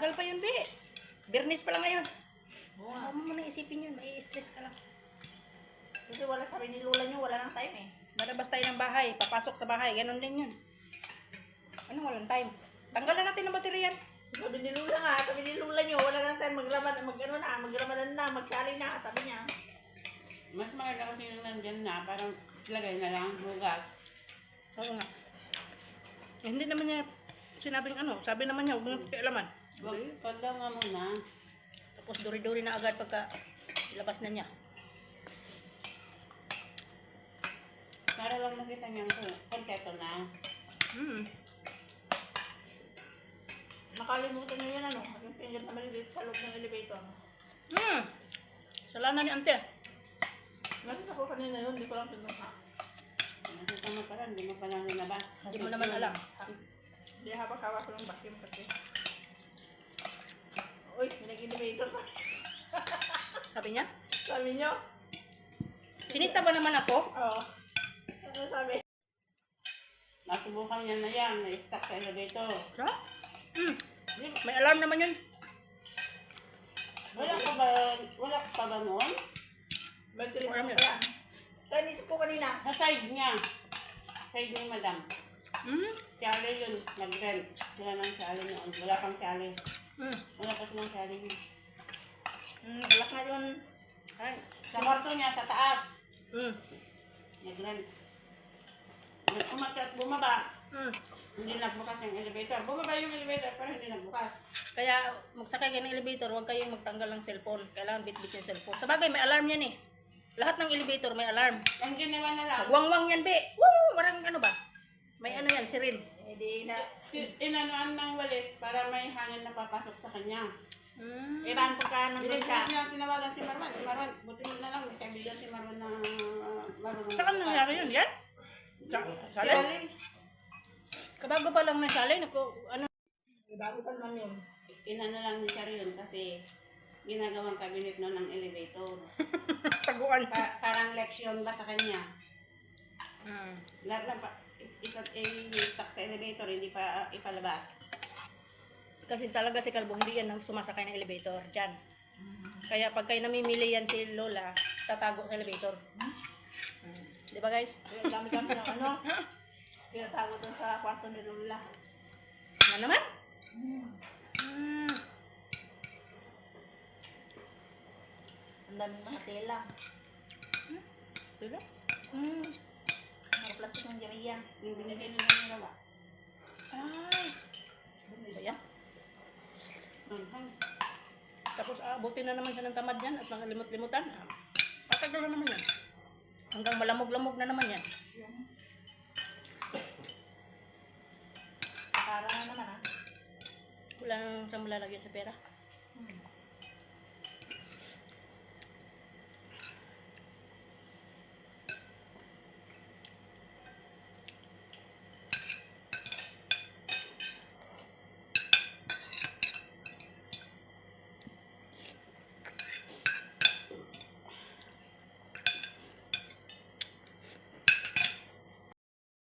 Matagal pa yun, Bi. Birnis pa lang ngayon. Huwag mo muna isipin yun. May stress ka lang. Kasi wala sabi ni Lola nyo, wala nang time eh. Malabas tayo ng bahay. Papasok sa bahay. Ganon din yun. Anong walang time? Tanggalan natin ng bateryan. Sabi ni Lola nga, sabi ni Lola nyo, wala nang time magramadan na, magsali na, sabi niya. Mas maganda kasi yung nandyan na, parang ilagay na lang, bugas. Oo nga. Eh, hindi naman niya sinabing ano. Sabi naman niya, huwag mong pakialaman. Wag daw nga muna. Tapos duri-duri na agad pagka ilabas na niya. Para lang makita niyang konteto na. Nakalimutan niyo yan ano, yung pinggan na maliit sa loob ng elevator. Sala na ni Ante. Nakita ko kanina yun, hindi ko lang pinuha. Nakita mo pa rin, hindi mo pa lang nilabas. Hindi mo naman alam. Hindi hawak-hawak ko ng vacuum kasi. Uy, may nag-elevator pa. Sabi niya, Sabi niyo? sinita ba naman ako? Oo. Ano sabi? Nasubukan niya na yan, na-stuck sa elevator. Ha? May alarm naman yun. Wala ka ba noon? Mag-trip Alam ko niyo. yan. Kaya nisip ko kanina. Sa side niya. Side ni madam. Siyali yun, nag-rent. Sila ng siyali noon. Wala pang siyali. Wala pa silang siyali yun. Wala nga yun. Ay. Sa kwarto niya, sa taas. Nag-rent. Umakyat, bumaba. Hindi nagbukas yung elevator. Bumaba yung elevator, pero hindi nagbukas. Kaya magsakay kayo ng elevator, huwag kayong magtanggal ng cellphone. Kailangan bit-bit yung cellphone. Sa bagay, may alarm yan eh. Lahat ng elevator may alarm. Ang ginawa na lang, Wang-wang yan, be. Woo! Parang ano ba? May ano yan, siril. Hindi na. inanuan ng walis para may hangin na papasok sa kanya. Iban pagka nandun siya. Hindi niya tinawagan si Marwan. Si Marwan, buti mo na lang, may kaibigan si Marwan na marunong. Saan nangyari yun? Yan? Sali? Kabago pa lang na sali. Ano? Bago pa naman yun. Inano lang ni Sir yun kasi ginagawang cabinet no ng elevator. Taguan. Parang leksyon ba sa kanya? Lahat lang pa, stuck sa elevator, hindi pa ipalabas. Kasi talaga si Kalbo, hindi yan ang sumasakay ng elevator. Diyan. Kaya pag kayo namimili yan si Lola, tatago sa elevator. Di ba guys? Kaya dami-dami ng ano. Pinatago dun sa kwarto ni Lola. Ano naman? Ang daming mga tela. Diba? Mga plastic ng Jamia. Yung binibili na nila ba? Ay. Ayan. Tapos abutin na naman siya ng tamad yan at mga limot-limutan. Patagal na naman yan. Hanggang malamog-lamog na naman yan. Para na naman ah. Wala nang siyang malalagyan sa pera.